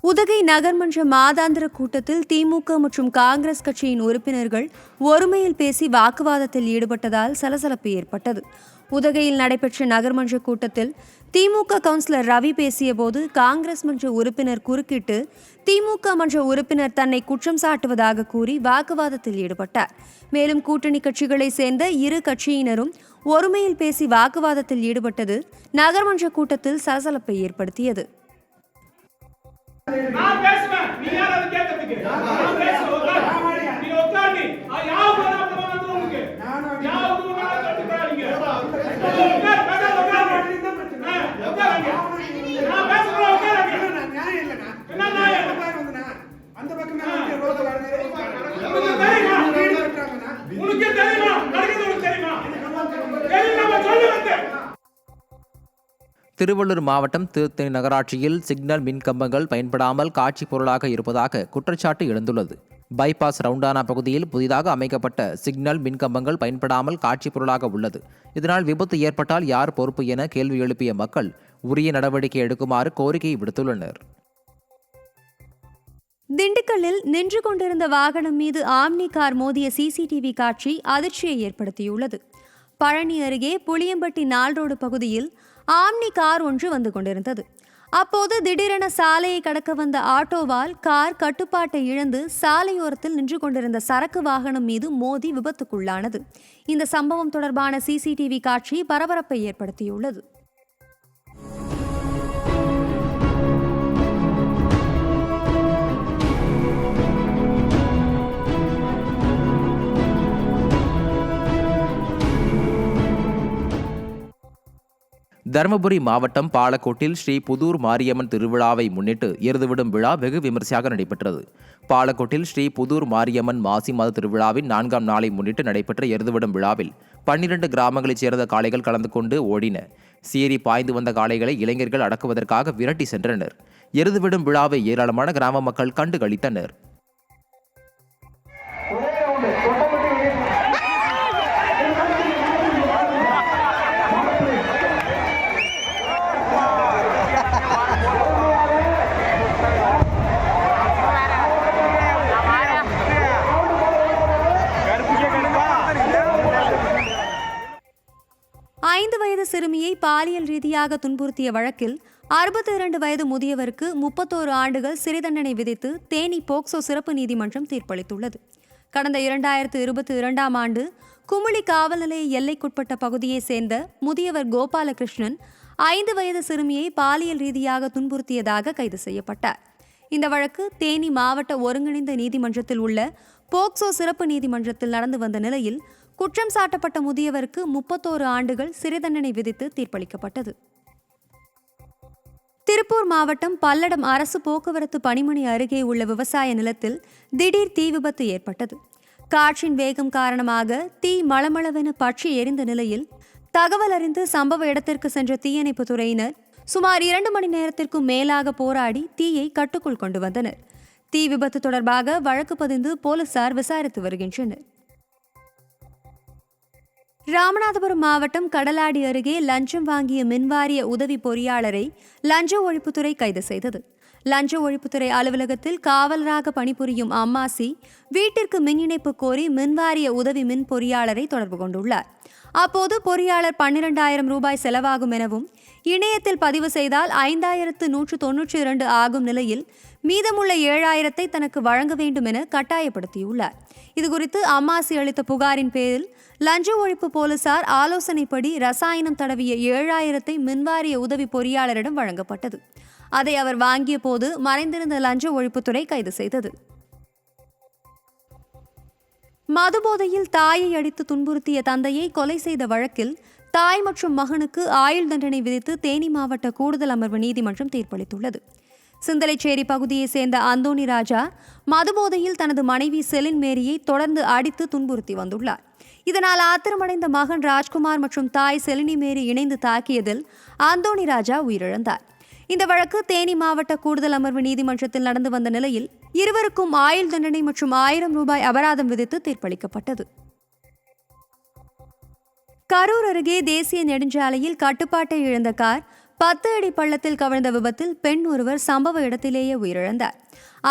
உதகை நகர்மன்ற மாதாந்திர கூட்டத்தில் திமுக மற்றும் காங்கிரஸ் கட்சியின் உறுப்பினர்கள் ஒருமையில் பேசி வாக்குவாதத்தில் ஈடுபட்டதால் சலசலப்பு ஏற்பட்டது. உதகையில் நடைபெற்ற நகர்மன்ற கூட்டத்தில் திமுக கவுன்சிலர் ரவி பேசியபோது காங்கிரஸ் மன்ற உறுப்பினர் குறுக்கிட்டு திமுக மன்ற உறுப்பினர் தன்னை குற்றம் சாட்டுவதாக கூறி வாக்குவாதத்தில் ஈடுபட்டார். மேலும் கூட்டணி கட்சிகளை சேர்ந்த இரு கட்சியினரும் ஒருமையில் பேசி வாக்குவாதத்தில் ஈடுபட்டது நகர்மன்ற கூட்டத்தில் சலசலப்பை ஏற்படுத்தியது. நான் பேசுவேன், நீ யார் அதை கேட்கிறதுக்கு? நான் பேசுவேன், உட்காரு. நீ உட்காரு. யாவது வந்து உங்களுக்கு யாவது வந்து கட்டுறாங்க. உட்காரு, பக்கத்துல உட்காரு. உட்காருங்க. நான் பேசுறேன், உட்காருங்க. நான் நியாயம் இல்லனா? என்ன நியாயம்? அந்த பக்கம் நான் ரோட்ல வரனே உனக்கு தெரியுமா? நடக்குது உனக்கு தெரியுமா? தெரியுமா சொல்ல வந்தேன். திருவள்ளூர் மாவட்டம் திருத்தணி நகராட்சியில் சிக்னல் மின் கம்பங்கள் பயன்படாமல் காட்சி பொருளாக இருப்பதாக குற்றச்சாட்டு எழுந்துள்ளது. பைபாஸ் ரவுண்டானா பகுதியில் புதிதாக அமைக்கப்பட்ட சிக்னல் மின் கம்பங்கள் பயன்படாமல் காட்சி பொருளாக உள்ளது. இதனால் விபத்து ஏற்பட்டால் யார் பொறுப்பு என கேள்வி எழுப்பிய மக்கள் உரிய நடவடிக்கை எடுக்குமாறு கோரிக்கை விடுத்துள்ளனர். திண்டுக்கல்லில் நின்று கொண்டிருந்த வாகனம் மீது ஆம்னி கார் மோதிய சிசிடிவி காட்சி அதிர்ச்சியை ஏற்படுத்தியுள்ளது. பழனி அருகே புளியம்பட்டி நால்ரோடு பகுதியில் ஆம்னி கார் ஒன்று வந்து கொண்டிருந்தது. அப்போது திடீரென சாலையை கடக்க வந்த ஆட்டோவால் கார் கட்டுப்பாட்டை இழந்து சாலையோரத்தில் நின்று கொண்டிருந்த சரக்கு வாகனம் மீது மோதி விபத்துக்குள்ளானது. இந்த சம்பவம் தொடர்பான சிசிடிவி காட்சி பரபரப்பை ஏற்படுத்தியுள்ளது. தருமபுரி மாவட்டம் பாலக்கோட்டில் ஸ்ரீ புதூர் மாரியம்மன் திருவிழாவை முன்னிட்டு எருதுவிடும் விழா வெகு விமர்சையாக நடைபெற்றது. பாலக்கோட்டில் ஸ்ரீ புதூர் மாரியம்மன் மாசி மாத திருவிழாவின் 4ஆம் நாளை முன்னிட்டு நடைபெற்ற எருதுவிடும் விழாவில் 12 கிராமங்களைச் சேர்ந்த காளைகள் கலந்து கொண்டு ஓடின. சீறி பாய்ந்து வந்த காளைகளை இளைஞர்கள் அடக்குவதற்காக விரட்டி சென்றனர். எருதுவிடும் விழாவை ஏராளமான கிராம மக்கள் கண்டு களித்தனர். ஐந்து வயது சிறுமியை பாலியல் ரீதியாக துன்புறுத்திய வழக்கில் 62 வயது முதியவருக்கு 31 ஆண்டுகள் சிறை தண்டனை விதித்து தேனி போக்சோ சிறப்பு நீதிமன்றம் தீர்ப்பளித்துள்ளது. கடந்த 2022ஆம் ஆண்டு குமுளி காவல் நிலைய எல்லைக்குட்பட்ட பகுதியைச் சேர்ந்த முதியவர் கோபாலகிருஷ்ணன் 5 வயது சிறுமியை பாலியல் ரீதியாக துன்புறுத்தியதாக கைது செய்யப்பட்டார். இந்த வழக்கு தேனி மாவட்ட ஒருங்கிணைந்த நீதிமன்றத்தில் உள்ள போக்சோ சிறப்பு நீதிமன்றத்தில் நடந்து வந்த நிலையில் குற்றம் சாட்டப்பட்ட முதியவருக்கு 31 ஆண்டுகள் சிறை தண்டனை விதித்து தீர்ப்பளிக்கப்பட்டது. திருப்பூர் மாவட்டம் பல்லடம் அரசு போக்குவரத்து பணிமனை அருகே உள்ள விவசாய நிலத்தில் திடீர் தீ விபத்து ஏற்பட்டது. காற்றின் வேகம் காரணமாக தீ மளமளவென பற்றி எரிந்த நிலையில் தகவல் அறிந்து சம்பவ இடத்திற்கு சென்ற தீயணைப்பு துறையினர் சுமார் 2 மணி நேரத்திற்கும் மேலாக போராடி தீயை கட்டுக்குள் கொண்டு வந்தனர். தீ விபத்து தொடர்பாக வழக்கு பதிந்து போலீசார் விசாரித்து வருகின்றனர். ராமநாதபுரம் மாவட்டம் கடலாடி அருகே லஞ்சம் வாங்கிய மின்வாரிய உதவி பொறியாளரை லஞ்ச ஒழிப்புத்துறை கைது செய்தது. லஞ்ச ஒழிப்புத்துறை அலுவலகத்தில் காவலராக பணிபுரியும் அம்மாசி வீட்டிற்கு மின் இணைப்பு கோரி மின்வாரிய உதவி மின் பொறியாளரை தொடர்பு கொண்டுள்ளார். அப்போது பொறியாளர் 12,000 ரூபாய் செலவாகும் எனவும் இணையத்தில் பதிவு செய்தால் 5,192 ஆகும் நிலையில் மீதமுள்ள 7,000 தனக்கு வழங்க வேண்டும் என கட்டாயப்படுத்தியுள்ளார். இதுகுறித்து அம்மாசி அளித்த புகாரின் பேரில் லஞ்ச ஒழிப்பு போலீசார் ஆலோசனைப்படி ரசாயனம் தடவிய 7,000 மின்வாரிய உதவி பொறியாளரிடம் வழங்கப்பட்டது. அதை அவர் வாங்கிய போது மறைந்திருந்த லஞ்ச ஒழிப்புத்துறை கைது செய்தது. மதுபோதையில் தாயை அடித்து துன்புறுத்திய தந்தையை கொலை செய்த வழக்கில் தாய் மற்றும் மகனுக்கு ஆயுள் தண்டனை விதித்து தேனி மாவட்ட கூடுதல் அமர்வு நீதிமன்றம் தீர்ப்பளித்துள்ளது. சிந்தலைச்சேரி பகுதியைச் சேர்ந்த அந்தோணி ராஜா மதுபோதையில் தனது மனைவி செலின் மேரியை தொடர்ந்து அடித்து துன்புறுத்தி வந்துள்ளார். இதனால் ஆத்திரமடைந்த மகன் ராஜ்குமார் மற்றும் தாய் செலினி மேரி இணைந்து தாக்கியதில் அந்தோணி ராஜா உயிரிழந்தார். இந்த வழக்கு தேனி மாவட்ட கூடுதல் அமர்வு நீதிமன்றத்தில் நடந்து வந்த நிலையில் இருவருக்கும் ஆயுள் தண்டனை மற்றும் 1000 ரூபாய் அபராதம் விதித்து தீர்ப்பளிக்கப்பட்டது. கரூர் அருகே தேசிய நெடுஞ்சாலையில் கட்டுப்பாட்டை இழந்த கார் 10 அடி பள்ளத்தில் கவிழ்ந்த விபத்தில் பெண் ஒருவர் சம்பவ இடத்திலேயே உயிரிழந்தார்.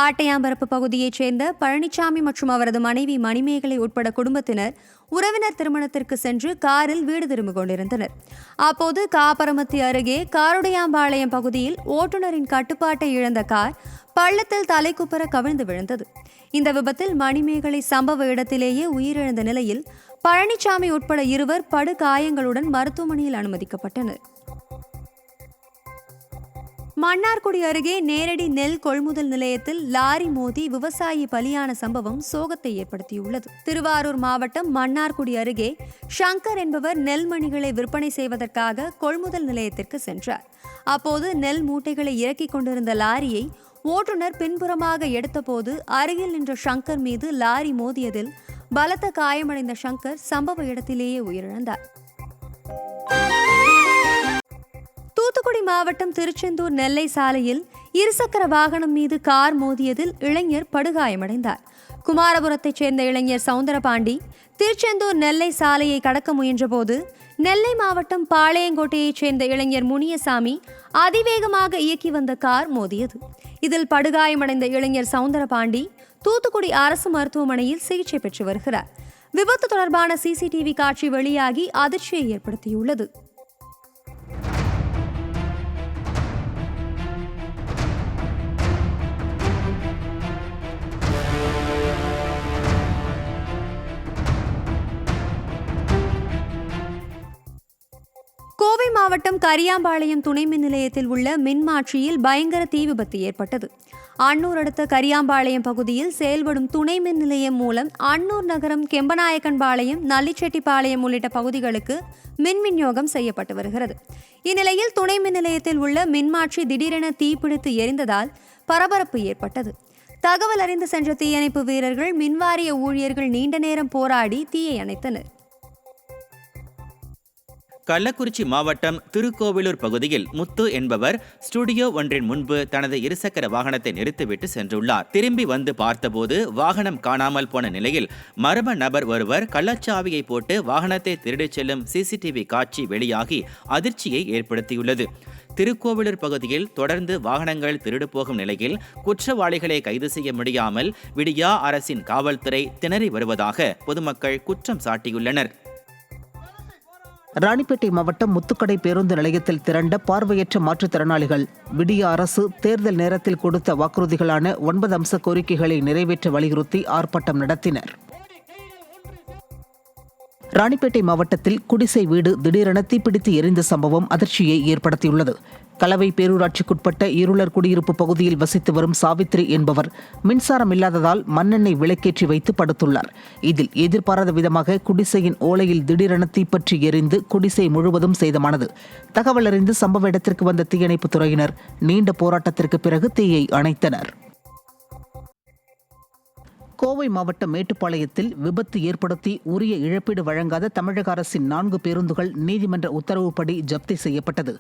ஆட்டையாம்பரப்பு பகுதியைச் சேர்ந்த பழனிசாமி மற்றும் அவரது மனைவி மணிமேகலை உட்பட குடும்பத்தினர் உறவினர் திருமணத்திற்கு சென்று காரில் வீடு திரும்பிக் கொண்டிருந்தனர். அப்போது காப்பரமத்தி அருகே காருடையாம்பாளையம் பகுதியில் ஓட்டுநரின் கட்டுப்பாட்டை இழந்த கார் பள்ளத்தில் தலைக்குப்புற கவிழ்ந்து விழுந்தது. இந்த விபத்தில் மணிமேகலை சம்பவ இடத்திலேயே உயிரிழந்த நிலையில் பழனிசாமி உட்பட 2 படுகாயங்களுடன் மருத்துவமனையில் அனுமதிக்கப்பட்டனர். மன்னார்குடி அருகே நேரடி நெல் கொள்முதல் நிலையத்தில் லாரி மோதி விவசாயி பலியான சம்பவம் சோகத்தை ஏற்படுத்தியுள்ளது. திருவாரூர் மாவட்டம் மன்னார்குடி அருகே சங்கர் என்பவர் நெல்மணிகளை விற்பனை செய்வதற்காக கொள்முதல் நிலையத்திற்கு சென்றார். அப்போது நெல் மூட்டைகளை இறக்கிக் கொண்டிருந்த லாரியை ஓட்டுநர் பின்புறமாக எடுத்தபோது அருகில் நின்ற சங்கர் மீது லாரி மோதியதில் பலத்த காயமடைந்த சங்கர் சம்பவ இடத்திலேயே உயிரிழந்தார். தூத்துக்குடி மாவட்டம் திருச்செந்தூர் நெல்லை சாலையில் இருசக்கர வாகனம் மீது கார் மோதியதில் இளைஞர் படுகாயமடைந்தார். குமாரபுரத்தைச் சேர்ந்த இளைஞர் சவுந்தரபாண்டி திருச்செந்தூர் நெல்லை சாலையை கடக்க முயன்றபோது நெல்லை மாவட்டம் பாளையங்கோட்டையைச் சேர்ந்த இளைஞர் முனியசாமி அதிவேகமாக இயக்கி வந்த கார் மோதியது. இதில் படுகாயமடைந்த இளைஞர் சவுந்தரபாண்டி தூத்துக்குடி அரசு மருத்துவமனையில் சிகிச்சை பெற்று வருகிறார். விபத்து தொடர்பான சிசிடிவி காட்சி வெளியாகி அதிர்ச்சியை ஏற்படுத்தியுள்ளது. கோவை மாவட்டம் கரியாம்பாளையம் துணை மின் நிலையத்தில் உள்ள மின்மாற்றியில் பயங்கர தீ விபத்து ஏற்பட்டது. அன்னூர் அடுத்த கரியாம்பாளையம் பகுதியில் செயல்படும் துணை மின் நிலையம் மூலம் அன்னூர் நகரம், கெம்பநாயக்கன்பாளையம், நல்லிச்செட்டிப்பாளையம் உள்ளிட்ட பகுதிகளுக்கு மின் விநியோகம் செய்யப்பட்டு வருகிறது. இந்நிலையில் துணை மின் நிலையத்தில் உள்ள மின்மாற்றி திடீரென தீப்பிடித்து எரிந்ததால் பரபரப்பு ஏற்பட்டது. தகவல் அறிந்து சென்ற தீயணைப்பு வீரர்கள், மின்வாரிய ஊழியர்கள் நீண்ட நேரம் போராடி தீயை அணைத்தனர். கள்ளக்குறிச்சி மாவட்டம் திருக்கோவிலூர் பகுதியில் முத்து என்பவர் ஸ்டுடியோ ஒன்றின் முன்பு தனது இருசக்கர வாகனத்தை நிறுத்திவிட்டு சென்றுள்ளார். திரும்பி வந்து பார்த்தபோது வாகனம் காணாமல் போன நிலையில் மர்ம நபர் ஒருவர் கள்ளச்சாவியை போட்டு வாகனத்தை திருடிச் செல்லும் சிசிடிவி காட்சி வெளியாகி அதிர்ச்சியை ஏற்படுத்தியுள்ளது. திருக்கோவிலூர் பகுதியில் தொடர்ந்து வாகனங்கள் திருடு போகும் நிலையில் குற்றவாளிகளை கைது செய்ய முடியாமல் விடியா அரசின் காவல்துறை திணறி வருவதாக பொதுமக்கள் குற்றம் சாட்டியுள்ளனர். ராணிப்பேட்டை மாவட்டம் முத்துக்கடை பேருந்து நிலையத்தில் திரண்ட பார்வையற்ற மாற்றுத்திறனாளிகள் விடிய அரசு தேர்தல் நேரத்தில் கொடுத்த வாக்குறுதிகளான 9 அம்ச கோரிக்கைகளை நிறைவேற்ற வலியுறுத்தி ஆர்ப்பாட்டம் நடத்தினர். ராணிப்பேட்டை மாவட்டத்தில் குடிசை வீடு திடீரென தீப்பிடித்து எரிந்த சம்பவம் அதிர்ச்சியை ஏற்படுத்தியுள்ளது. கலவை பேரூராட்சிக்குட்பட்ட இருளர் குடியிருப்பு பகுதியில் வசித்து வரும் சாவித்ரி என்பவர் மின்சாரம் இல்லாததால் மண்ணெண்ணெய் விளக்கேற்றி வைத்து படுத்துள்ளார். இதில் எதிர்பாராத விதமாக குடிசையின் ஓலையில் திடீரென தீப்பற்றி எரிந்து குடிசை முழுவதும் சேதமானது. தகவல் அறிந்து சம்பவ இடத்திற்கு வந்த தீயணைப்புத் துறையினர் நீண்ட போராட்டத்திற்கு பிறகு தீயை அணைத்தனர். கோவை மாவட்டம் மேட்டுப்பாளையத்தில் விபத்து ஏற்படுத்தி உரிய இழப்பீடு வழங்காத தமிழக அரசின் 4 பேருந்துகள் நீதிமன்ற உத்தரவுப்படி ஜப்தி செய்யப்பட்டது.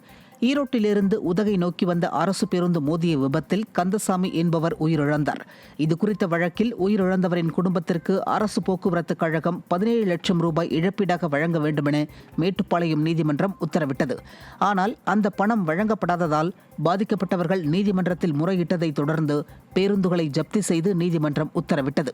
ஈரோட்டிலிருந்து உதகை நோக்கி வந்த அரசு பேருந்து மோதிய விபத்தில் கந்தசாமி என்பவர் உயிரிழந்தார். இதுகுறித்த வழக்கில் உயிரிழந்தவரின் குடும்பத்திற்கு அரசு போக்குவரத்து கழகம் 17 லட்சம் ரூபாய் இழப்பீடாக வழங்க வேண்டுமென மேட்டுப்பாளையம் நீதிமன்றம் உத்தரவிட்டது. ஆனால் அந்த பணம் வழங்கப்படாததால் பாதிக்கப்பட்டவர்கள் நீதிமன்றத்தில் முறையிட்டதை தொடர்ந்து பேருந்துகளை ஜப்தி செய்து நீதிமன்றம் உத்தரவிட்டது.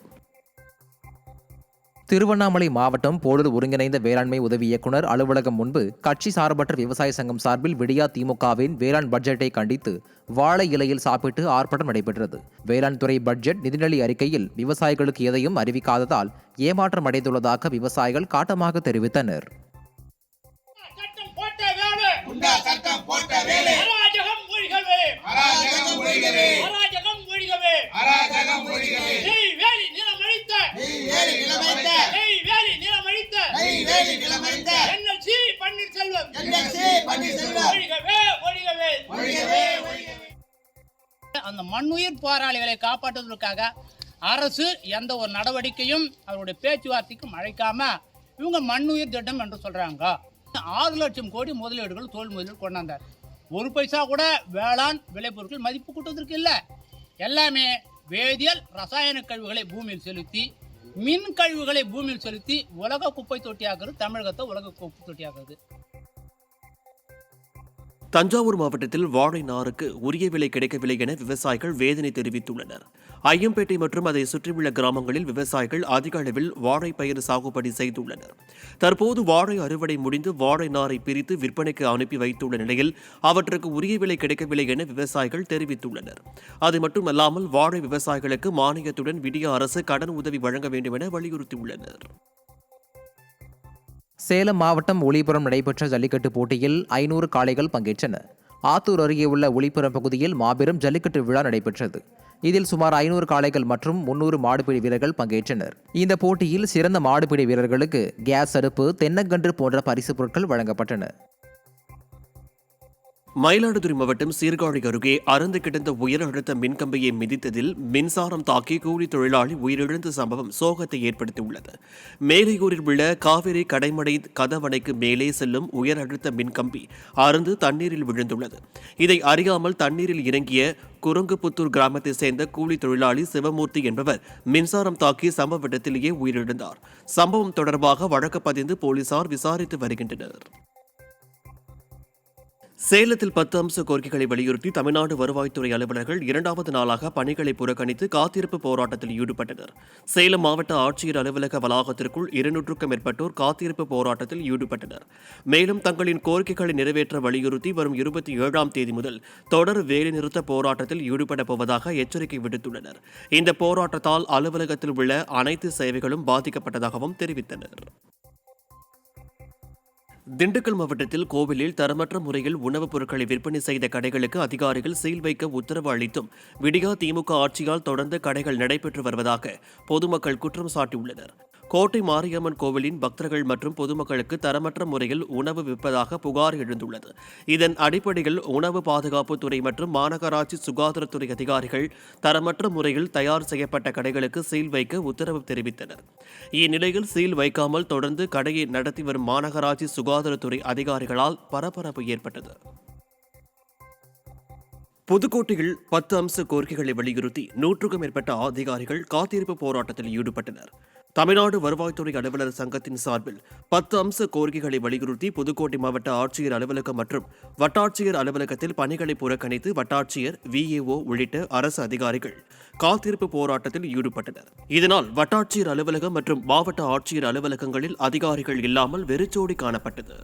திருவண்ணாமலை மாவட்டம் போலூர் ஒருங்கிணைந்த வேளாண்மை உதவி இயக்குநர் அலுவலகம் முன்பு கட்சி சார்பற்ற விவசாய சங்கம் சார்பில் விடியா திமுகவின் வேளாண் பட்ஜெட்டை கண்டித்து வாழை இலையில் சாப்பிட்டு ஆர்ப்பாட்டம் நடைபெற்றது. வேளாண் துறை பட்ஜெட் நிதிநிலை அறிக்கையில் விவசாயிகளுக்கு எதையும் அறிவிக்காததால் ஏமாற்றம் அடைந்துள்ளதாக விவசாயிகள் காட்டமாக தெரிவித்தனர். அந்த மண்ணுயிர் போராளிகளை காப்பாற்றுவதற்காக அரசு எந்த ஒரு நடவடிக்கையும் அவருடைய பேச்சுவார்த்தைக்கும் அழைக்காம இவங்க மண்ணுயிர் திட்டம் என்று சொல்றாங்க. 6 லட்சம் கோடி முதலீடுகள் தோல் முதலீடு கொண்டாந்தார். 1 பைசா கூட வேளாண் விளைபொருட்கள் மதிப்பு கூட்டுவதற்கு இல்லை. எல்லாமே வேதியியல் ரசாயன கழிவுகளை பூமியில் செலுத்தி, மின் கழிவுகளை பூமியில் செலுத்தி உலக குப்பை தொட்டியாக்குறது. தமிழகத்தை உலக குப்பை தொட்டியாக்குறது. தஞ்சாவூர் மாவட்டத்தில் வாழை நாருக்கு உரிய விலை கிடைக்கவில்லை என விவசாயிகள் வேதனை தெரிவித்துள்ளனர். ஐயம்பேட்டை மற்றும் அதை சுற்றியுள்ள கிராமங்களில் விவசாயிகள் அதிக அளவில் வாழை பயிர் சாகுபடி செய்துள்ளனர். தற்போது வாழை அறுவடை முடிந்து வாழை நாரை பிரித்து விற்பனைக்கு அனுப்பி வைத்துள்ள நிலையில் அவற்றுக்கு உரிய விலை கிடைக்கவில்லை என விவசாயிகள் தெரிவித்துள்ளனர். அது மட்டுமல்லாமல் வாழை விவசாயிகளுக்கு மானியத்துடன் விடிய அரசு கடன் உதவி வழங்க வேண்டும் என வலியுறுத்தியுள்ளனர். சேலம் மாவட்டம் ஒளிபுரம் நடைபெற்ற ஜல்லிக்கட்டு போட்டியில் 500 காளைகள் பங்கேற்றன. ஆத்தூர் அருகே உள்ள ஒளிபுரம் பகுதியில் மாபெரும் ஜல்லிக்கட்டு விழா நடைபெற்றது. இதில் சுமார் 500 காளைகள் மற்றும் 300 மாடுபிடி வீரர்கள் பங்கேற்றனர். இந்த போட்டியில் சிறந்த மாடுபிடி வீரர்களுக்கு கேஸ் அடுப்பு, தென்னங்கன்று போன்ற பரிசுப் பொருட்கள் வழங்கப்பட்டன. மயிலாடுதுறை மாவட்டம் சீர்காழி அருகே அறுந்து கிடந்த உயர் அழுத்த மின்கம்பியை மிதித்ததில் மின்சாரம் தாக்கி கூலி தொழிலாளி உயிரிழந்த சம்பவம் சோகத்தை ஏற்படுத்தியுள்ளது. மேலையூரில் உள்ள காவிரி கடைமடை கதவணைக்கு மேலே செல்லும் உயர் அழுத்த மின்கம்பி அறுந்து தண்ணீரில் விழுந்துள்ளது. இதை அறியாமல் தண்ணீரில் இறங்கிய குரங்குப்புத்தூர் கிராமத்தை சேர்ந்த கூலி தொழிலாளி சிவமூர்த்தி என்பவர் மின்சாரம் தாக்கி சம்பவ இடத்திலேயே உயிரிழந்தார். சம்பவம் தொடர்பாக வழக்கு பதிந்து போலீசார் விசாரித்து வருகின்றனர். சேலத்தில் 10 அம்ச கோரிக்கைகளை வலியுறுத்தி தமிழ்நாடு வருவாய்த்துறை அலுவலர்கள் 2வது நாளாக பணிகளை புறக்கணித்து காத்திருப்பு போராட்டத்தில் ஈடுபட்டனர். சேலம் மாவட்ட ஆட்சியர் அலுவலக வளாகத்திற்குள் 200க்கும் மேற்பட்டோர் காத்திருப்பு போராட்டத்தில் ஈடுபட்டனர். மேலும் தங்களின் கோரிக்கைகளை நிறைவேற்ற வலியுறுத்தி வரும் 27ஆம் தேதி முதல் தொடர் வேலைநிறுத்த போராட்டத்தில் ஈடுபடப் போவதாக எச்சரிக்கை விடுத்துள்ளனர். இந்த போராட்டத்தால் அலுவலகத்தில் உள்ள அனைத்து சேவைகளும் பாதிக்கப்பட்டதாகவும் தெரிவித்தனர். திண்டுக்கல் மாவட்டத்தில் கோவிலில் தரமற்ற முறையில் உணவுப் பொருட்களை விற்பனை செய்த கடைகளுக்கு அதிகாரிகள் சீல் வைக்க உத்தரவு அளித்தும் விடியா திமுக ஆட்சியால் தொடர்ந்து கடைகள் நடைபெற்று வருவதாக பொதுமக்கள் குற்றம் சாட்டியுள்ளனர். கோட்டை மாரியம்மன் கோவிலின் பக்தர்கள் மற்றும் பொதுமக்களுக்கு தரமற்ற முறையில் உணவு விற்பதாக புகார் எழுந்துள்ளது. இதன் அடிப்படையில் உணவு பாதுகாப்புத் துறை மற்றும் மாநகராட்சி சுகாதாரத்துறை அதிகாரிகள் தரமற்ற முறையில் தயார் செய்யப்பட்ட கடைகளுக்கு சீல் வைக்க உத்தரவு தெரிவித்தனர். இந்நிலையில் சீல் வைக்காமல் தொடர்ந்து கடையை நடத்தி வரும் மாநகராட்சி சுகாதாரத்துறை அதிகாரிகளால் பரபரப்பு ஏற்பட்டது. புதுக்கோட்டையில் 10 அம்ச கோரிக்கைகளை வலியுறுத்தி 100க்கும் மேற்பட்ட அதிகாரிகள் காத்திருப்பு போராட்டத்தில் ஈடுபட்டனர். தமிழ்நாடு வருவாய்த்துறை அலுவலர் சங்கத்தின் சார்பில் 10 அம்ச கோரிக்கைகளை வலியுறுத்தி புதுக்கோட்டை மாவட்ட ஆட்சியர் அலுவலகம் மற்றும் வட்டாட்சியர் அலுவலகத்தில் பணிகளை புறக்கணித்து வட்டாட்சியர், VAO உள்ளிட்ட அரசு அதிகாரிகள் காத்திருப்பு போராட்டத்தில் ஈடுபட்டனர். இதனால் வட்டாட்சியர் அலுவலகம் மற்றும் மாவட்ட ஆட்சியர் அலுவலகங்களில் அதிகாரிகள் இல்லாமல் வெறிச்சோடி காணப்பட்டது.